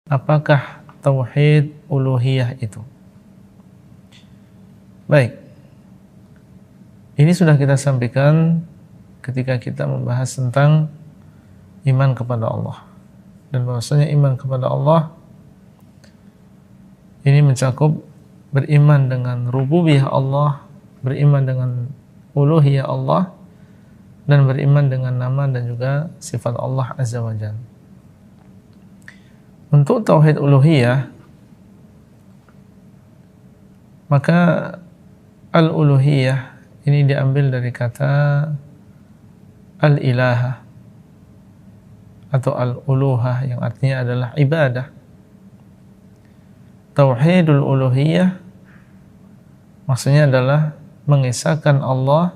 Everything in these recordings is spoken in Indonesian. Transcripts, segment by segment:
apakah tauhid uluhiyah itu? Baik, ini sudah kita sampaikan ketika kita membahas tentang iman kepada Allah, dan bahwasanya iman kepada Allah ini mencakup beriman dengan rububiyah Allah, beriman dengan uluhiyah Allah, dan beriman dengan nama dan juga sifat Allah Azza wa Jalla. Untuk tauhid uluhiyah, maka al-uluhiyah ini diambil dari kata al-ilaha atau al-uluhah yang artinya adalah ibadah. Tauhidul uluhiyah maksudnya adalah mengesahkan Allah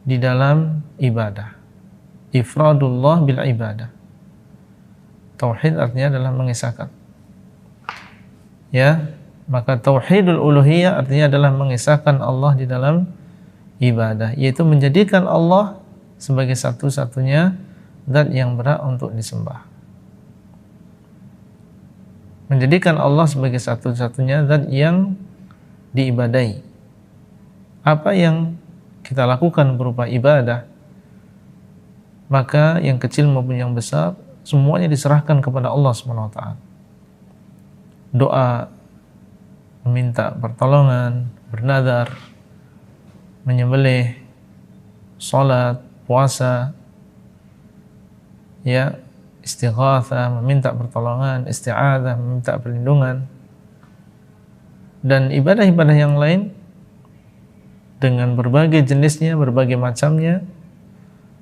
di dalam ibadah. Ifradullah bil ibadah. Tauhid artinya adalah mengesahkan. Ya, maka tauhidul uluhiyah artinya adalah mengesahkan Allah di dalam ibadah, yaitu menjadikan Allah sebagai satu-satunya zat yang berhak untuk disembah. Menjadikan Allah sebagai satu-satunya zat yang diibadahi. Apa yang kita lakukan berupa ibadah, maka yang kecil maupun yang besar semuanya diserahkan kepada Allah SWT. Doa, meminta pertolongan, bernadar, menyembelih, salat, puasa, ya, istighatsah, meminta pertolongan, isti'adzah, meminta perlindungan, dan ibadah-ibadah yang lain dengan berbagai jenisnya, berbagai macamnya,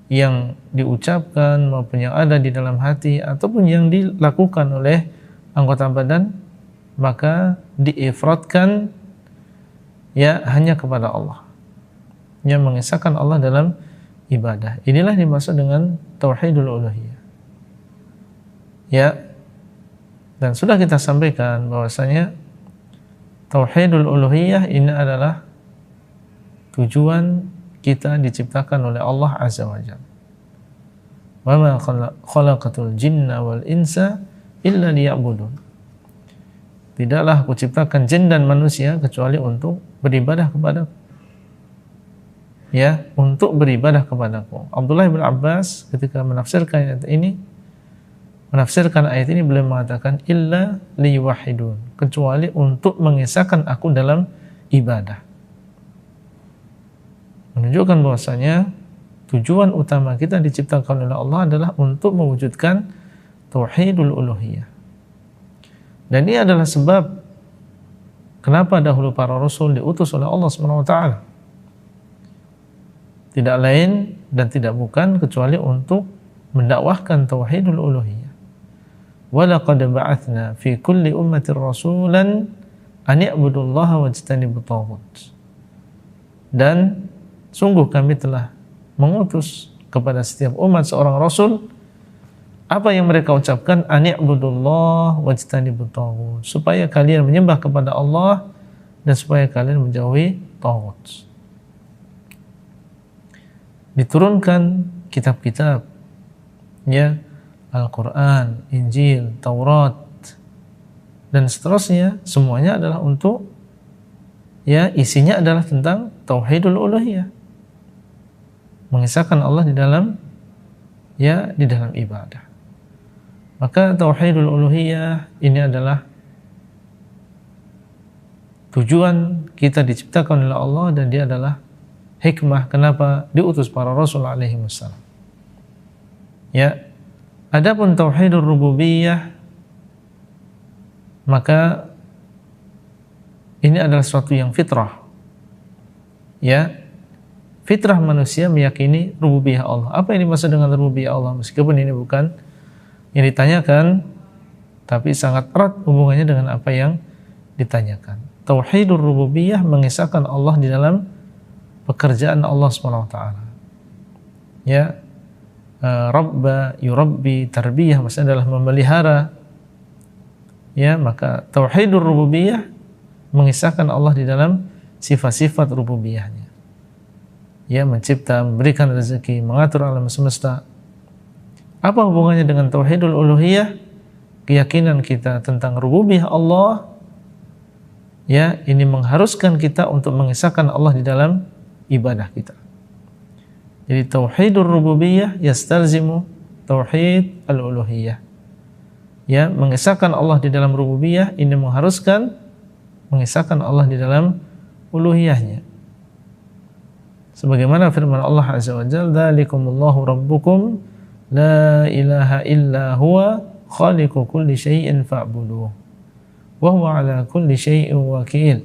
yang diucapkan maupun yang ada di dalam hati ataupun yang dilakukan oleh anggota badan, maka diifradkan ya hanya kepada Allah, yang mengesahkan Allah dalam ibadah. Inilah dimaksud dengan tauhidul uluhiyah. Ya, dan sudah kita sampaikan bahwasanya tauhidul uluhiyah ini adalah tujuan kita diciptakan oleh Allah Azza wa Jalla. Wa ma khalaqatul jinna wal insa illa liya'budun. Tidaklah aku ciptakan jin dan manusia kecuali untuk beribadah kepadaku. Ya, untuk beribadah kepadaku. Abdullah bin Abbas ketika menafsirkan ayat ini beliau mengatakan illa liyuwahhidun, kecuali untuk mengesahkan aku dalam ibadah. Menunjukkan bahwasanya tujuan utama kita diciptakan oleh Allah adalah untuk mewujudkan tauhidul uluhiyah. Dan ini adalah sebab kenapa dahulu para rasul diutus oleh Allah SWT. Tidak lain dan tidak bukan kecuali untuk mendakwahkan tauhidul uluhiyah. Wa laqad ba'atsna fi kulli ummatin rasulan an i'budullaha wajtanibut taghut. Dan sungguh kami telah mengutus kepada setiap umat seorang rasul, apa yang mereka ucapkan, an i'budullah wajtanibut taghut, supaya kalian menyembah kepada Allah dan supaya kalian menjauhi taghut. Diturunkan kitab-kitab, ya, Al-Quran, Injil, Taurat, dan seterusnya, semuanya adalah untuk, ya, isinya adalah tentang tauhidul uluhiyah, mengesahkan Allah di dalam, ya, di dalam ibadah. Maka tauhidul uluhiyah ini adalah tujuan kita diciptakan oleh Allah, dan dia adalah hikmah kenapa diutus para rasul alaihi wassalam. Ya, adapun tauhidur rububiyah, maka ini adalah sesuatu yang fitrah. Ya, fitrah manusia meyakini rububiyah Allah. Apa yang dimaksud dengan rububiyah Allah? Meskipun ini bukan yang ditanyakan, tapi sangat erat hubungannya dengan apa yang ditanyakan. Tauhidur rububiyah mengesahkan Allah di dalam pekerjaan Allah SWT. Ya, Rabba, yurabbi, tarbiyah maksudnya adalah memelihara. Ya, maka tauhidur rububiyah mengisahkan Allah di dalam sifat-sifat rububiyahnya. Ya, mencipta, memberikan rezeki, mengatur alam semesta. Apa hubungannya dengan tauhidul uluhiyah? keyakinan kita tentang rububiyah Allah, ya, ini mengharuskan kita untuk mengesahkan Allah di dalam ibadah kita. Jadi tauhidur rububiyah yastalzimu tauhid al-uluhiyah. Ya, mengesahkan Allah di dalam rububiyah ini mengharuskan mengesahkan Allah di dalam uluhiyahnya. Sebagaimana firman Allah Azza wa Jalla, "Dzalikumullahu rabbukum la ilaha illa huwa khaliqu kulli syai'in fa'buduh wa huwa ala kulli syai'in wakil."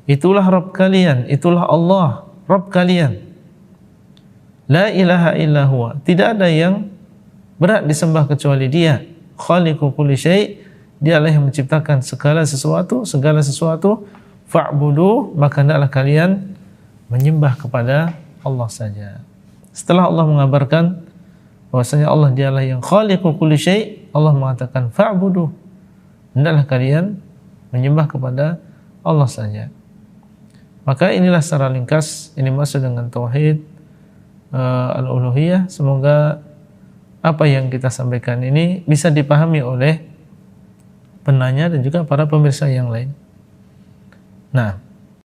Itulah Rabb kalian, itulah Allah, Rabb kalian. La ilaha illa huwa, tidak ada yang berhak disembah kecuali Dia. Khaliqu kulli syai', Dialah yang menciptakan segala sesuatu. Fa'budu, maka hendaklah kalian menyembah kepada Allah saja. Setelah Allah mengabarkan bahwasanya Allah Dialah yang khaliqu kulli syai', Allah mengatakan fa'budu, hendaklah kalian menyembah kepada Allah saja. Maka inilah secara ringkas ini masuk dengan tauhid al-uluhiyah. Semoga apa yang kita sampaikan ini bisa dipahami oleh penanya dan juga para pemirsa yang lain. Nah,